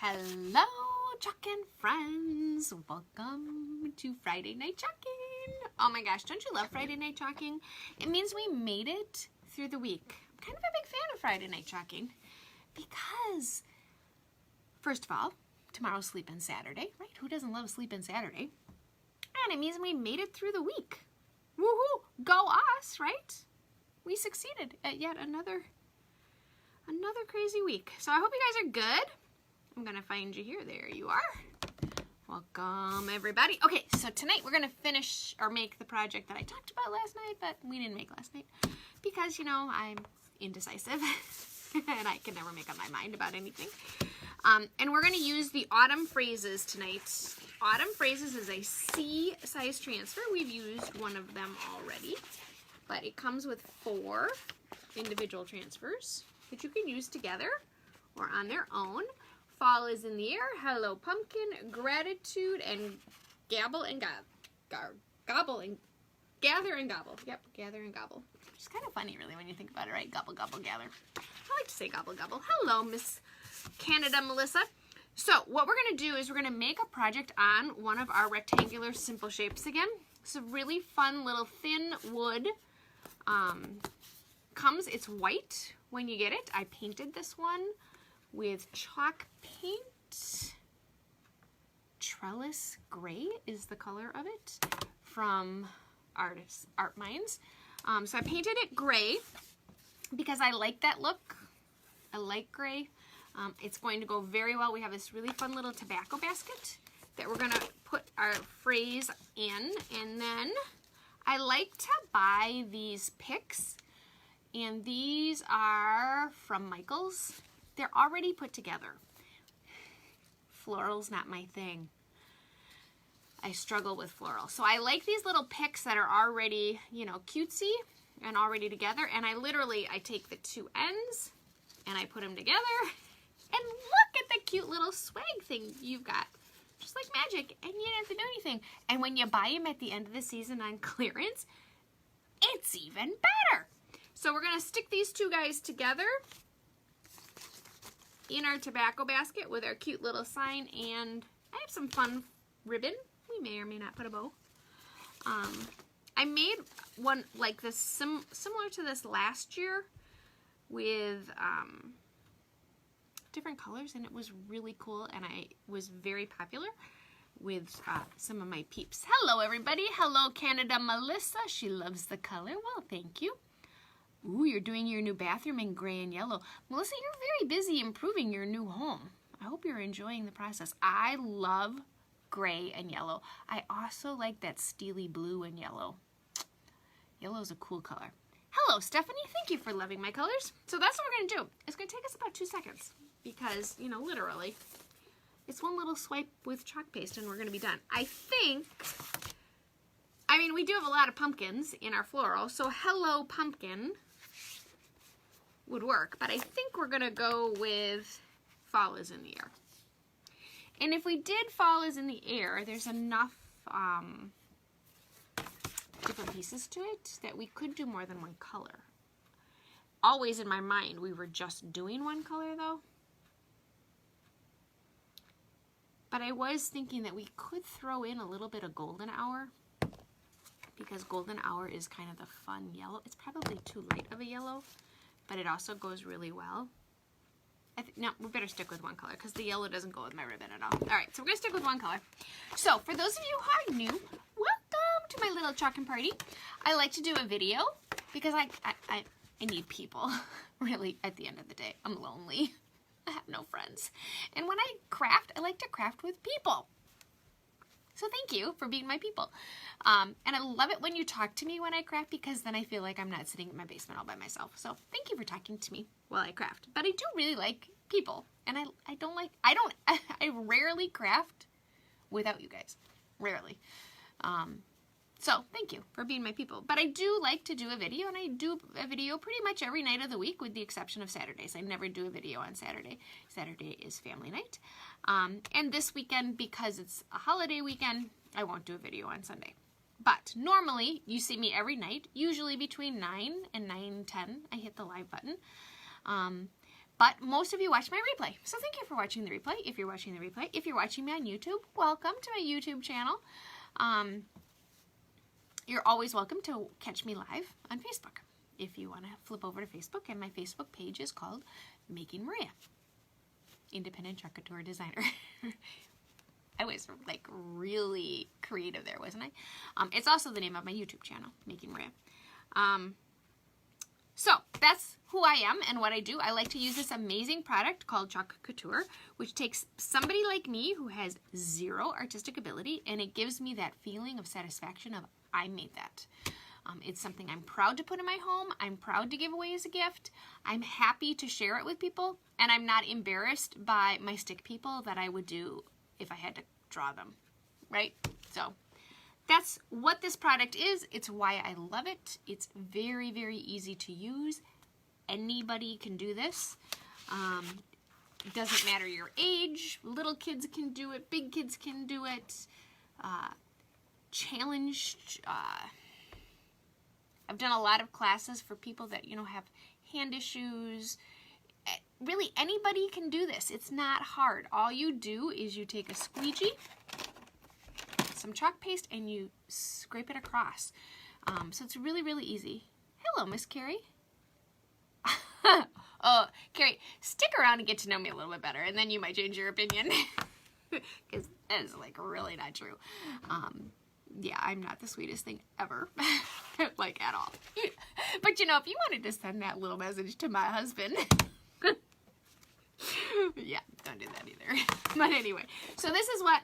Hello, Chalkin' friends. Welcome to Friday Night Chalking. Oh my gosh, don't you love Friday Night Chalking? It means we made it through the week. I'm kind of a big fan of Friday Night Chalking because, first of all, tomorrow's Sleep-In Saturday, right? Who doesn't love Sleep-In Saturday? And it means we made it through the week. Woohoo! Go us, right? We succeeded at yet another crazy week. So I hope you guys are good. I'm gonna find you here. There you are. Welcome, everybody. Okay, so tonight we're gonna finish or make the project that I talked about last night, but we didn't make last night because, you know, I'm indecisive and I can never make up my mind about anything. And we're gonna use the Autumn Phrases tonight. Autumn Phrases is a C size transfer. We've used one of them already, but it comes with 4 individual transfers that you can use together or on their own. Fall is in the air, hello pumpkin, gratitude, and gabble and gobble and gather and gobble. Yep, gather and gobble. Which is kind of funny really when you think about it, right? Gobble, gobble, gather. I like to say gobble, gobble. Hello, Miss Canada Melissa. So what we're going to do is we're going to make a project on one of our rectangular simple shapes again. It's a really fun little thin wood. It's white when you get it. I painted this one with chalk paint. Trellis Gray is the color of it from Art Minds. So I painted it gray because I like that look. I like gray. It's going to go very well. We have this really fun little tobacco basket that we're going to put our phrase in. And then I like to buy these picks. And these are from Michael's. They're already put together. Floral's not my thing. I struggle with floral. So I like these little picks that are already, you know, cutesy and already together. And I take the 2 ends and I put them together. And look at the cute little swag thing you've got. Just like magic. And you don't have to do anything. And when you buy them at the end of the season on clearance, it's even better. So we're going to stick these 2 guys together in our tobacco basket with our cute little sign, and I have some fun ribbon. We may or may not put a bow. I made one like this similar to this last year with different colors, and it was really cool, and I was very popular with some of my peeps. Hello everybody. Hello Canada Melissa. She loves the color. Well, thank you. Ooh, you're doing your new bathroom in gray and yellow. Melissa, you're very busy improving your new home. I hope you're enjoying the process. I love gray and yellow. I also like that steely blue and yellow. Yellow is a cool color. Hello, Stephanie. Thank you for loving my colors. So that's what we're going to do. It's going to take us about 2 seconds because, you know, literally, it's one little swipe with chalk paste and we're going to be done. We do have a lot of pumpkins in our floral, so hello pumpkin would work, but I think we're gonna go with fall is in the air. And if we did fall is in the air, there's enough different pieces to it that we could do more than one color. Always in my mind, we were just doing one color though. But I was thinking that we could throw in a little bit of golden hour, because golden hour is kind of the fun yellow. It's probably too light of a yellow, but it also goes really well. No, we better stick with one color because the yellow doesn't go with my ribbon at all. All right, so we're gonna stick with one color. So for those of you who are new, welcome to my little chalking party. I like to do a video because I need people. Really, at the end of the day, I'm lonely. I have no friends. And when I craft, I like to craft with people. So thank you for being my people. And I love it when you talk to me when I craft because then I feel like I'm not sitting in my basement all by myself. So thank you for talking to me while I craft. But I do really like people. And I rarely craft without you guys. Rarely. So thank you for being my people. But I do like to do a video, and I do a video pretty much every night of the week with the exception of Saturdays. I never do a video on Saturday. Saturday is family night. And this weekend, because it's a holiday weekend, I won't do a video on Sunday. But normally, you see me every night, usually between 9 and 9:10. I hit the live button. But most of you watch my replay. So thank you for watching the replay. If you're watching the replay, if you're watching me on YouTube, welcome to my YouTube channel. You're always welcome to catch me live on Facebook. If you want to flip over to Facebook, and my Facebook page is called Making Maria, Independent Chalk Couture Designer. I was like really creative there, wasn't I? It's also the name of my YouTube channel, Making Maria. So that's who I am and what I do. I like to use this amazing product called Chalk Couture, which takes somebody like me who has zero artistic ability, and it gives me that feeling of satisfaction of I made that. It's something I'm proud to put in my home. I'm proud to give away as a gift. I'm happy to share it with people, and I'm not embarrassed by my stick people that I would do if I had to draw them, right? So that's what this product is. It's why I love it. It's very, very easy to use. Anybody can do this. It doesn't matter your age. Little kids can do it. Big kids can do it. Challenged. I've done a lot of classes for people that, have hand issues. Really, anybody can do this. It's not hard. All you do is you take a squeegee, some chalk paste, and you scrape it across. So it's really, really easy. Hello, Miss Carrie. Oh, Carrie, stick around and get to know me a little bit better, and then you might change your opinion. Because that is, like, really not true. Yeah, I'm not the sweetest thing ever. Like, at all. But, if you wanted to send that little message to my husband... Yeah, don't do that either. But anyway, so this is what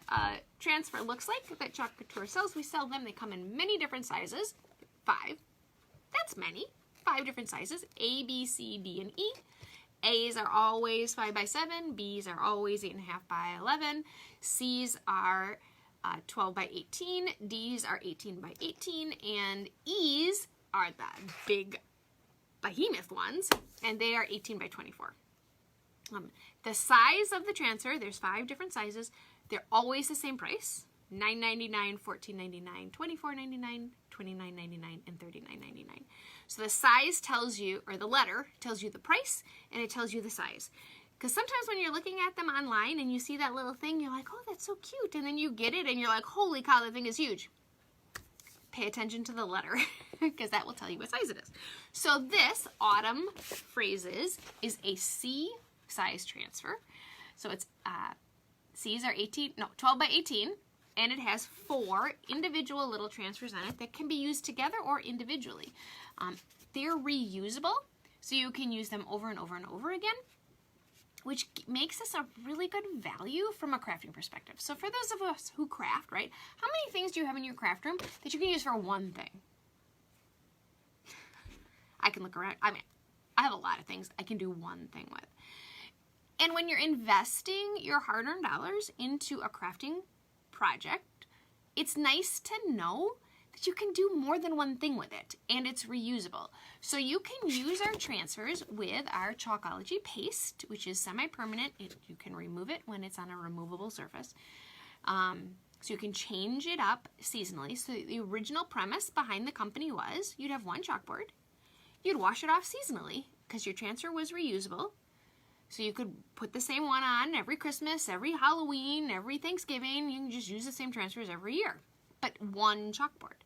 transfer looks like that Chalk Couture sells. We sell them. They come in many different sizes. 5. That's many. 5 different sizes. A, B, C, D, and E. A's are always 5 by 7. B's are always 8.5 by 11. C's are 12 by 18. D's are 18 by 18. And E's are the big behemoth ones. And they are 18 by 24. The size of the transfer, there's 5 different sizes. They're always the same price. $9.99, $14.99, $24.99, $29.99, and $39.99. So the size tells you, or the letter tells you the price, and it tells you the size. Because sometimes when you're looking at them online and you see that little thing, you're like, oh, that's so cute. And then you get it and you're like, holy cow, that thing is huge. Pay attention to the letter because that will tell you what size it is. So this Autumn Phrases is a C size transfer. So it's C's are 12 by 18, and it has 4 individual little transfers on it that can be used together or individually. They're reusable, so you can use them over and over and over again, which makes this a really good value from a crafting perspective. So for those of us who craft, right, how many things do you have in your craft room that you can use for one thing? I can look around. I have a lot of things I can do one thing with. And when you're investing your hard-earned dollars into a crafting project, it's nice to know that you can do more than one thing with it, and it's reusable. So you can use our transfers with our Chalkology paste, which is semi-permanent. You can remove it when it's on a removable surface. So you can change it up seasonally. So the original premise behind the company was you'd have one chalkboard. You'd wash it off seasonally because your transfer was reusable. So you could put the same one on every Christmas, every Halloween, every Thanksgiving. You can just use the same transfers every year, but one chalkboard.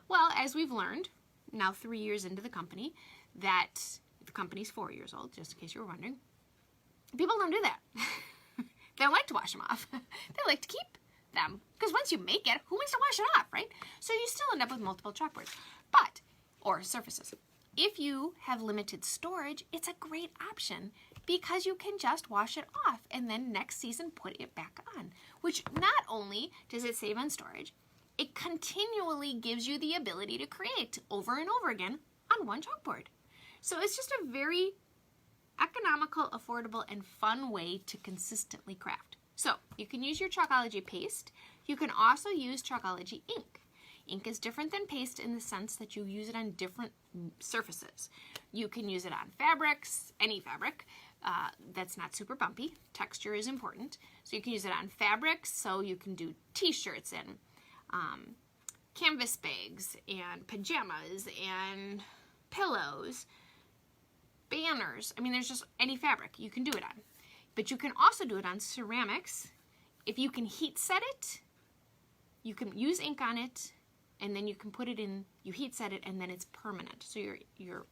Well, as we've learned, now 3 years into the company, that the company's 4 years old, just in case you were wondering, people don't do that. They don't like to wash them off. They like to keep them, because once you make it, who wants to wash it off, right? So you still end up with multiple chalkboards, or surfaces. If you have limited storage, it's a great option because you can just wash it off and then next season put it back on, which not only does it save on storage, it continually gives you the ability to create over and over again on one chalkboard. So it's just a very economical, affordable, and fun way to consistently craft. So you can use your Chalkology paste. You can also use Chalkology ink. Ink is different than paste in the sense that you use it on different surfaces. You can use it on fabrics, any fabric that's not super bumpy. Texture is important. So you can use it on fabrics, so you can do t-shirts and canvas bags and pajamas and pillows. banners. I mean, there's just any fabric you can do it on. But you can also do it on ceramics. If you can heat set it, you can use ink on it, and then you can put it in, you heat set it, and then it's permanent. So your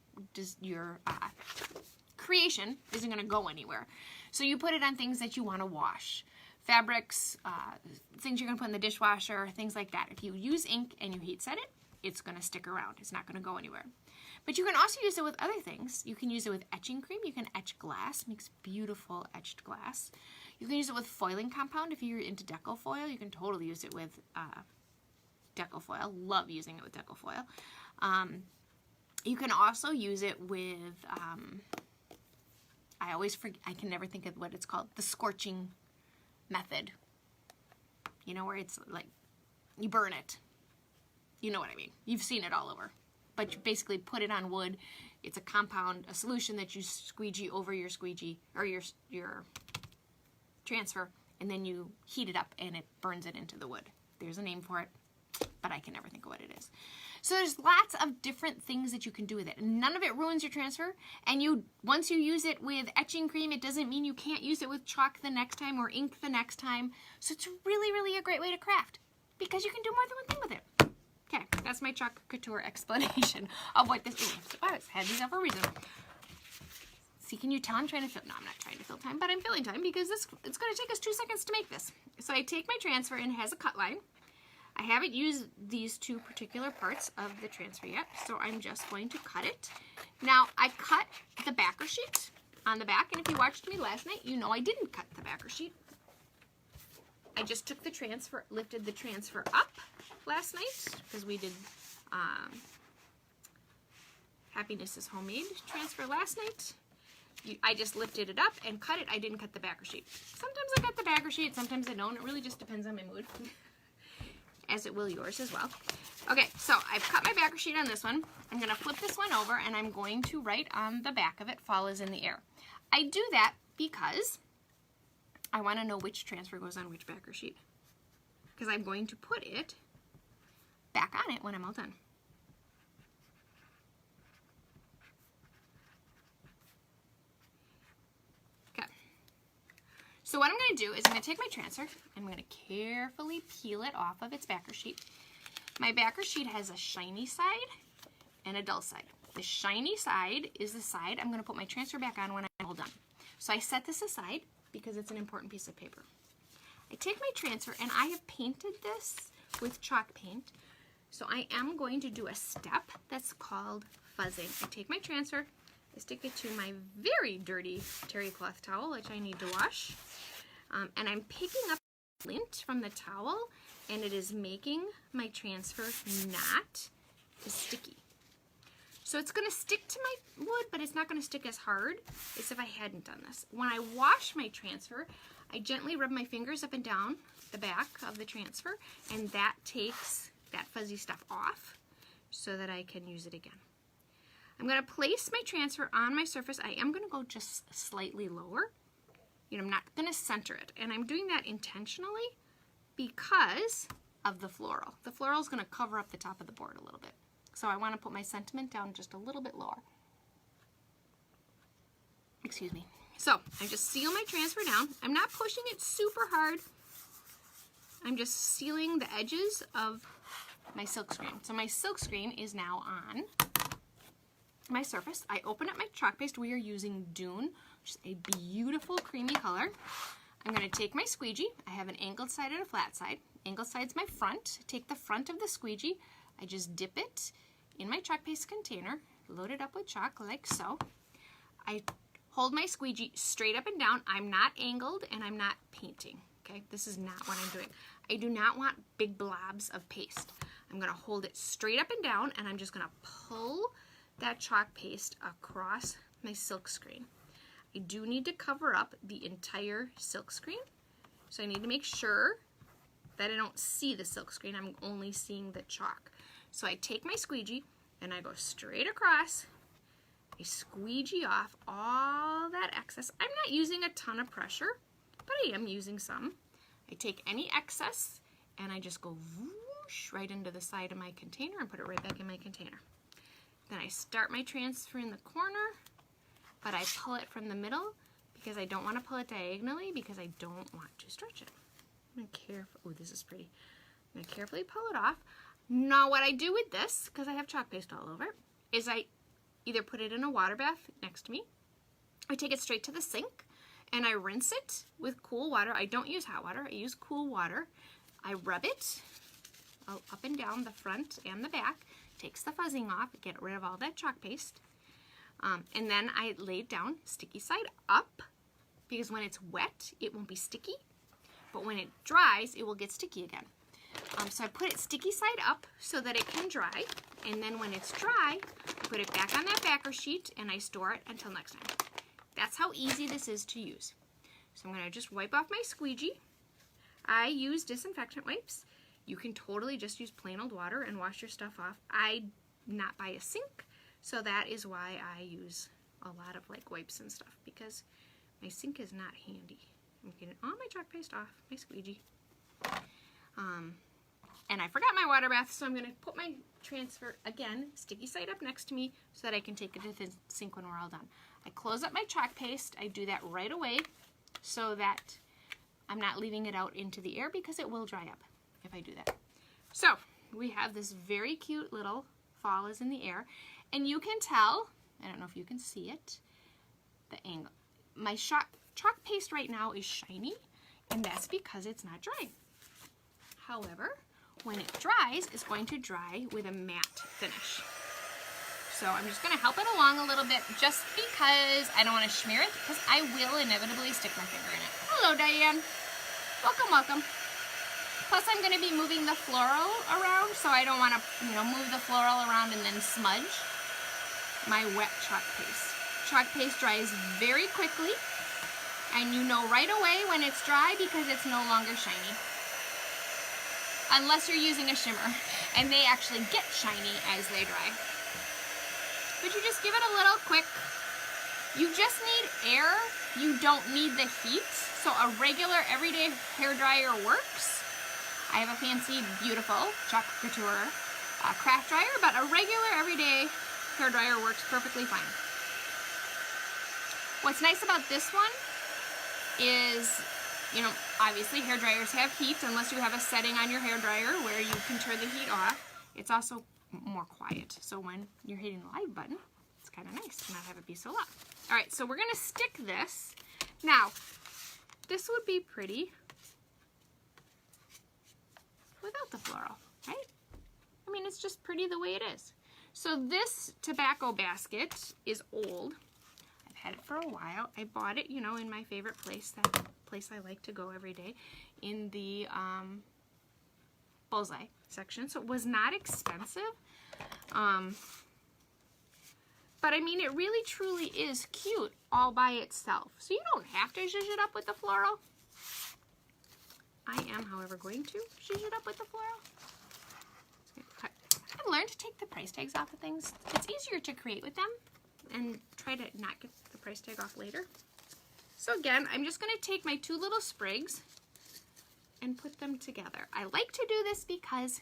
creation isn't going to go anywhere. So you put it on things that you want to wash. Fabrics, things you're going to put in the dishwasher, things like that. If you use ink and you heat set it, it's going to stick around. It's not going to go anywhere. But you can also use it with other things. You can use it with etching cream. You can etch glass. Makes beautiful etched glass. You can use it with foiling compound. If you're into deco foil, you can totally use it with deco foil. Love using it with deco foil. You can also use it with, I always forget, I can never think of what it's called, the scorching method. You know, where it's like, you burn it. You know what I mean. You've seen it all over. But you basically put it on wood. It's a compound, a solution that you squeegee over your squeegee, or your transfer, and then you heat it up and it burns it into the wood. There's a name for it, but I can never think of what it is. So there's lots of different things that you can do with it. And none of it ruins your transfer. And once you use it with etching cream, it doesn't mean you can't use it with chalk the next time or ink the next time. So it's really, really a great way to craft because you can do more than one thing with it. Okay, that's my Chalk Couture explanation of what this is. I had these up for a reason. See, can you tell I'm trying to fill? No, I'm not trying to fill time, but I'm filling time because it's going to take us 2 seconds to make this. So I take my transfer and it has a cut line. I haven't used these two particular parts of the transfer yet, so I'm just going to cut it. Now, I cut the backer sheet on the back, and if you watched me last night, you know I didn't cut the backer sheet. I just took the transfer, lifted the transfer up last night, because we did Happiness is Homemade transfer last night. I just lifted it up and cut it. I didn't cut the backer sheet. Sometimes I cut the backer sheet, sometimes I don't. It really just depends on my mood, as it will yours as well. Okay, so I've cut my backer sheet on this one. I'm going to flip this one over, and I'm going to write on the back of it, fall is in the air. I do that because I want to know which transfer goes on which backer sheet, because I'm going to put it back on it when I'm all done. Okay. So what I'm going to do is I'm going to take my transfer, and I'm going to carefully peel it off of its backer sheet. My backer sheet has a shiny side and a dull side. The shiny side is the side I'm going to put my transfer back on when I'm all done. So I set this aside because it's an important piece of paper. I take my transfer, and I have painted this with chalk paint. So I am going to do a step that's called fuzzing. I take my transfer, I stick it to my very dirty terry cloth towel, which I need to wash, and I'm picking up lint from the towel, and it is making my transfer not as sticky. So it's going to stick to my wood, but it's not going to stick as hard as if I hadn't done this. When I wash my transfer, I gently rub my fingers up and down the back of the transfer, and that takes that fuzzy stuff off so that I can use it again. I'm going to place my transfer on my surface. I am going to go just slightly lower. You know, I'm not going to center it, and I'm doing that intentionally because of the floral. The floral is going to cover up the top of the board a little bit. So I want to put my sentiment down just a little bit lower. Excuse me. So I just seal my transfer down. I'm not pushing it super hard. I'm just sealing the edges of my silk screen. So my silk screen is now on my surface. I open up my chalk paste. We are using Dune, which is a beautiful creamy color. I'm going to take my squeegee. I have an angled side and a flat side. Angled side's my front. Take the front of the squeegee. I just dip it in my chalk paste container, load it up with chalk like so. I hold my squeegee straight up and down. I'm not angled and I'm not painting. Okay, this is not what I'm doing. I do not want big blobs of paste. I'm going to hold it straight up and down, and I'm just going to pull that chalk paste across my silk screen. I do need to cover up the entire silk screen, so I need to make sure that I don't see the silk screen. I'm only seeing the chalk. So I take my squeegee and I go straight across. I squeegee off all that excess. I'm not using a ton of pressure, but I am using some. I take any excess and I just go whoosh right into the side of my container and put it right back in my container. Then I start my transfer in the corner, but I pull it from the middle because I don't want to pull it diagonally because I don't want to stretch it. I'm going to carefully, oh, this is pretty. I'm going to carefully pull it off. Now what I do with this, because I have chalk paste all over, is I either put it in a water bath next to me, I take it straight to the sink, and I rinse it with cool water. I don't use hot water, I use cool water. I rub it up and down the front and the back, takes the fuzzing off, get rid of all that chalk paste. And then I lay it down sticky side up, because when it's wet, it won't be sticky, but when it dries, it will get sticky again. So I put it sticky side up so that it can dry, and then when it's dry, I put it back on that backer sheet and I store it until next time. That's how easy this is to use. So I'm going to just wipe off my squeegee. I use disinfectant wipes. You can totally just use plain old water and wash your stuff off. I not buy a sink, so that is why I use a lot of like wipes and stuff, because my sink is not handy. I'm getting all my chalk paste off my squeegee. And I forgot my water bath, so I'm going to put my transfer, again, sticky side up next to me so that I can take it to the sink when we're all done. I close up my chalk paste. I do that right away so that I'm not leaving it out into the air, because it will dry up if I do that. So we have this very cute little fall is in the air, and you can tell, I don't know if you can see it, the angle. My chalk paste right now is shiny, and that's because it's not dry. However, when it dries, it's going to dry with a matte finish. So I'm just going to help it along a little bit just because I don't want to smear it, because I will inevitably stick my finger in it. Hello, Diane. Welcome, welcome. Plus, I'm going to be moving the floral around, so I don't want to, move the floral around and then smudge my wet chalk paste. Chalk paste dries very quickly, and you know right away when it's dry because it's no longer shiny. Unless you're using a shimmer, and they actually get shiny as they dry. But you just give it a little quick. You just need air. You don't need the heat. So a regular everyday hair dryer works. I have a fancy, beautiful Chalk Couture craft dryer, but a regular everyday hair dryer works perfectly fine. What's nice about this one is, obviously hair dryers have heat unless you have a setting on your hair dryer where you can turn the heat off. It's also more quiet, so when you're hitting the live button, it's kind of nice to not have it be so loud. All right, so we're going to stick this. Now, this would be pretty without the floral, right? I mean, it's just pretty the way it is. So this tobacco basket is old. I've had it for a while. I bought it, in my favorite place, that place I like to go every day, in the bullseye section. So it was not expensive. But I mean, it really truly is cute all by itself. So you don't have to zhuzh it up with the floral. I am, however, going to zhuzh it up with the floral. I've learned to take the price tags off of things. It's easier to create with them and try to not get the price tag off later. So again, I'm just going to take my two little sprigs and put them together. I like to do this because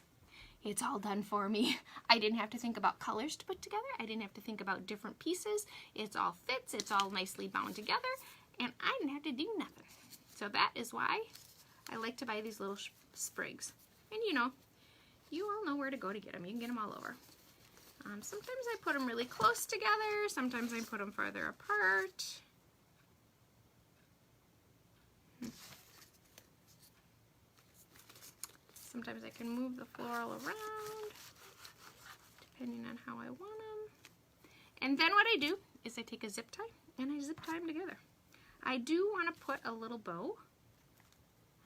it's all done for me. I didn't have to think about colors to put together. I didn't have to think about different pieces. It's all fits. It's all nicely bound together. And I didn't have to do nothing. So that is why I like to buy these little sprigs. And you all know where to go to get them. You can get them all over. Sometimes I put them really close together. Sometimes I put them farther apart. Sometimes I can move the floral around, depending on how I want them. And then what I do is I take a zip tie and I zip tie them together. I do want to put a little bow.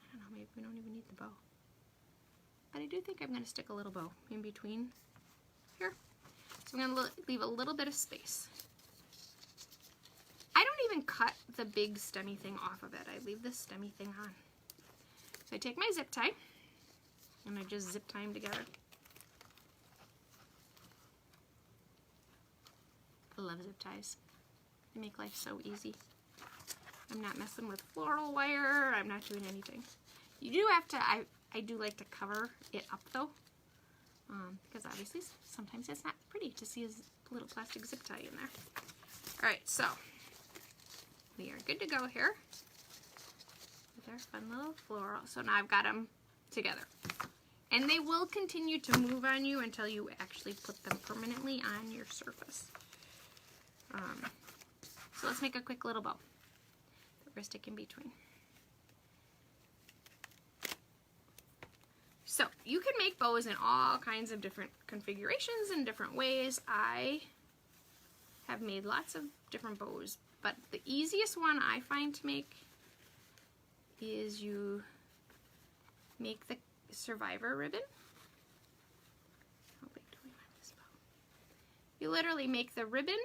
I don't know, maybe we don't even need the bow. But I do think I'm going to stick a little bow in between here. So I'm going to leave a little bit of space. I don't even cut the big stemmy thing off of it. I leave the stemmy thing on. So I take my zip tie and I just zip tie them together. I love zip ties. They make life so easy. I'm not messing with floral wire. I'm not doing anything. You do have to, I do like to cover it up though, because obviously sometimes it's not pretty to see a little plastic zip tie in there. All right, so we are good to go here with our fun little floral. So now I've got them together. And they will continue to move on you until you actually put them permanently on your surface. So let's make a quick little bow that we're going to stick in between. So you can make bows in all kinds of different configurations and different ways. I have made lots of different bows, but the easiest one I find to make is you make the survivor ribbon. How big do we want this bow? You literally make the ribbon,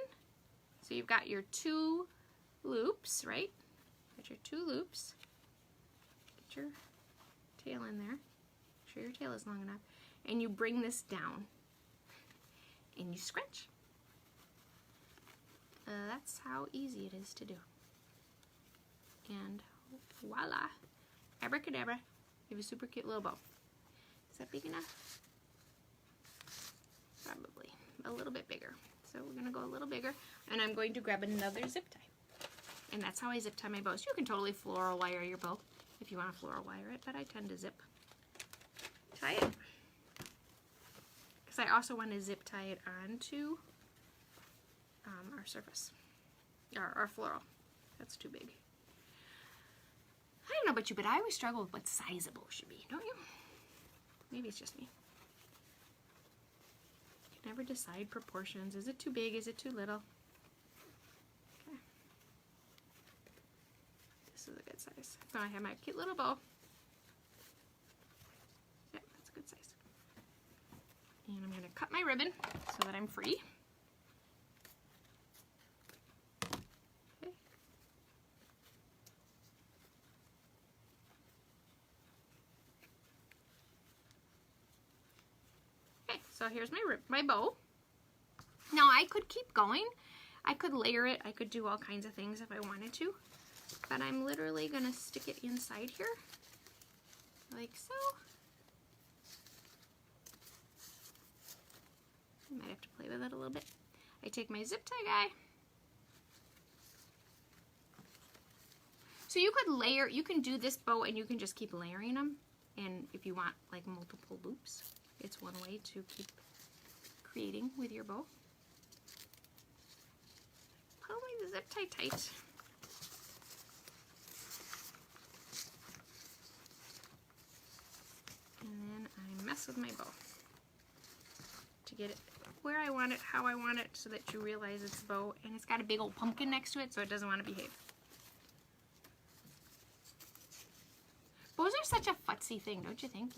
so you've got your 2 loops, right? Got your 2 loops. Get your tail in there. Make sure your tail is long enough. And you bring this down. And you scrunch. That's how easy it is to do. And voila. Abracadabra. You have a super cute little bow. Is that big enough? Probably a little bit bigger. So we're going to go a little bigger. And I'm going to grab another zip tie. And that's how I zip tie my bows. You can totally floral wire your bow if you want to floral wire it, but I tend to zip tie it. Because I also want to zip tie it onto our surface. Our floral. That's too big. I don't know about you, but I always struggle with what size a bow should be, don't you? Maybe it's just me. You can never decide proportions. Is it too big? Is it too little? Okay. This is a good size. So I have my cute little bow. Yep, that's a good size. And I'm going to cut my ribbon so that I'm free. Okay. Okay, so here's my bow. Now I could keep going. I could layer it. I could do all kinds of things if I wanted to. But I'm literally going to stick it inside here. Like so. I might have to play with it a little bit. I take my zip tie guy. So you could layer, you can do this bow and you can just keep layering them. And if you want like multiple loops, it's one way to keep creating with your bow. Pull me the zip tie tight. And then I mess with my bow to get it where I want it, how I want it, so that you realize it's a bow. And it's got a big old pumpkin next to it, so it doesn't want to behave. Bows are such a futzy thing, don't you think?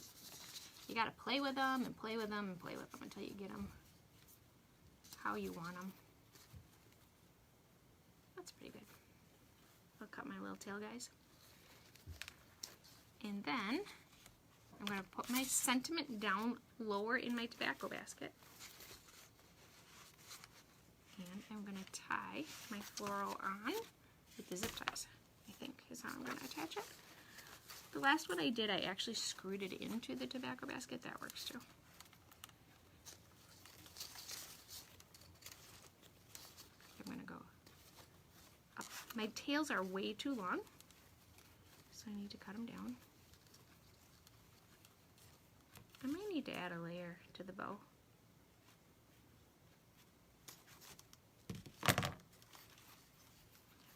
You gotta play with them and play with them and play with them until you get them how you want them. That's pretty good. I'll cut my little tail guys. And then I'm gonna put my sentiment down lower in my tobacco basket. And I'm gonna tie my floral on with the zip ties, I think is how I'm gonna attach it. The last one I did, I actually screwed it into the tobacco basket. That works too. I'm going to go up. My tails are way too long, so I need to cut them down. I might need to add a layer to the bow.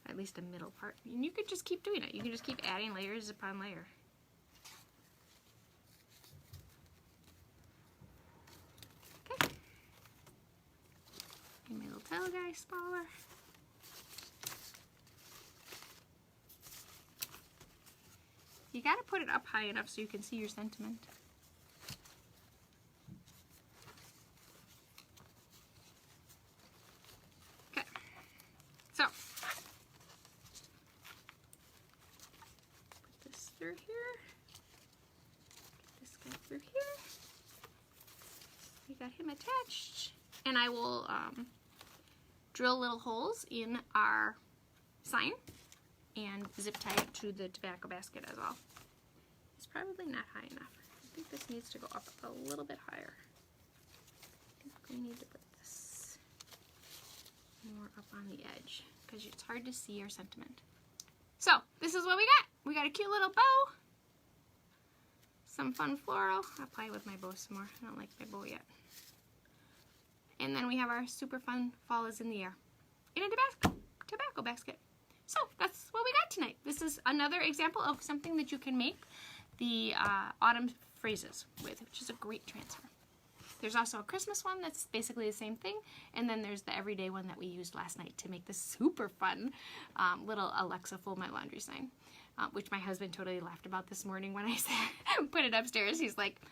At least a middle part. And you could just keep doing it. You can just keep adding layers upon layer. Okay. And my little tail guy smaller. You gotta put it up high enough so you can see your sentiment. Through here. Get this guy through here. We got him attached. And I will drill little holes in our sign and zip tie it to the tobacco basket as well. It's probably not high enough. I think this needs to go up a little bit higher. I think we need to put this more up on the edge because it's hard to see your sentiment. So this is what we got. We got a cute little bow, some fun floral. I'll play with my bow some more. I don't like my bow yet. And then we have our super fun Fall is in the Air in a tobacco basket. So that's what we got tonight. This is another example of something that you can make the autumn phrases with, which is a great transfer. There's also a Christmas one that's basically the same thing, and then there's the everyday one that we used last night to make this super fun little Alexa fold my laundry sign, which my husband totally laughed about this morning when I said, put it upstairs. He's like,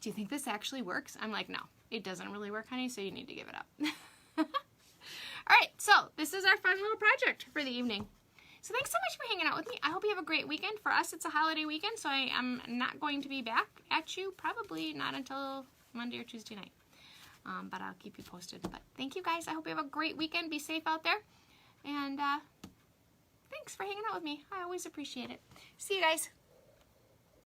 do you think this actually works? I'm like, no, it doesn't really work, honey, so you need to give it up. All right, so this is our fun little project for the evening. So thanks so much for hanging out with me. I hope you have a great weekend. For us, it's a holiday weekend, so I am not going to be back at you, probably not until Monday or Tuesday night. But I'll keep you posted. But thank you guys. I hope you have a great weekend. Be safe out there. And thanks for hanging out with me. I always appreciate it. See you guys.